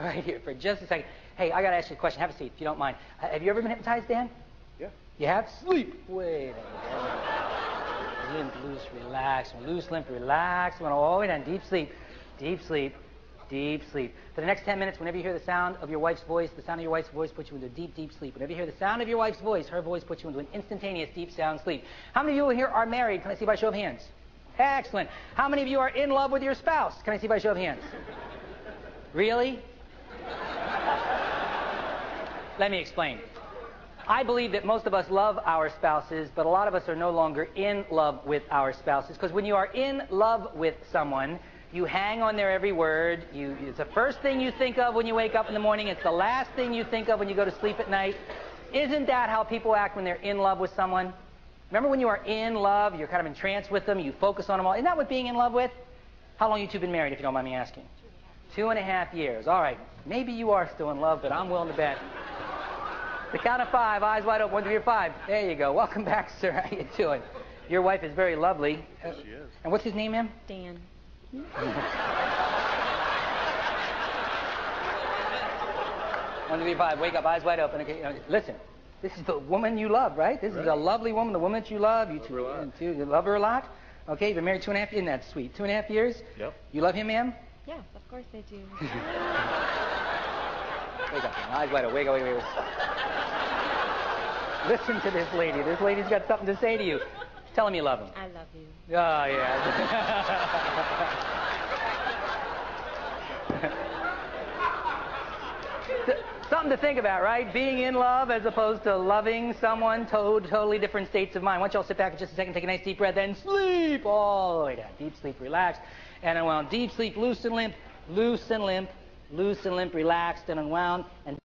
right here for just a second. Hey, I got to ask you a question. Have a seat, if you don't mind. Have you ever been hypnotized, Dan? Yeah. You have? Sleep. Wait. Limp, loose, relax. Loose, limp, relax. We're going all the way down. Deep sleep. Deep sleep. Deep sleep. For the next 10 minutes, whenever you hear the sound of your wife's voice, the sound of your wife's voice puts you into deep, deep sleep. Whenever you hear the sound of your wife's voice, her voice puts you into an instantaneous, deep sound sleep. How many of you here are married? Can I see by show of hands? Excellent. How many of you are in love with your spouse? Can I see by show of hands? Really? Let me explain. I believe that most of us love our spouses, but a lot of us are no longer in love with our spouses. Because when you are in love with someone, you hang on their every word. It's the first thing you think of when you wake up in the morning. It's the last thing you think of when you go to sleep at night. Isn't that how people act when they're in love with someone? Remember when you are in love, you're kind of entranced with them, you focus on them all. Isn't that what being in love with? How long have you two been married, if you don't mind me asking? 2.5 years. All right. Maybe you are still in love, but I'm willing to bet. The count of 5, eyes wide open, 1, 2, 3, 4, 5. There you go. Welcome back, sir. How you doing? Your wife is very lovely. Yes, she is. And what's his name, ma'am? Dan. 1, 2, 3, 5. Wake up, eyes wide open. Okay, listen, this is the woman you love, right? This is a lovely woman, the woman that you love. You love her a lot. Okay, you've been married 2.5 years. Isn't that sweet? 2.5 years? Yep. You love him, ma'am? Yes, of course I do. Wake up, man. Eyes wide open. Wake up, wake up, wake up. Listen to this lady. This lady's got something to say to you. Tell him you love him. I love you. Oh, yeah. Something to think about, right? Being in love as opposed to loving someone, totally different states of mind. Why don't you all sit back for just a second, take a nice deep breath, and sleep all the way down. Deep sleep, relaxed, and unwound. Deep sleep, loose and limp, loose and limp, loose and limp, relaxed and unwound. And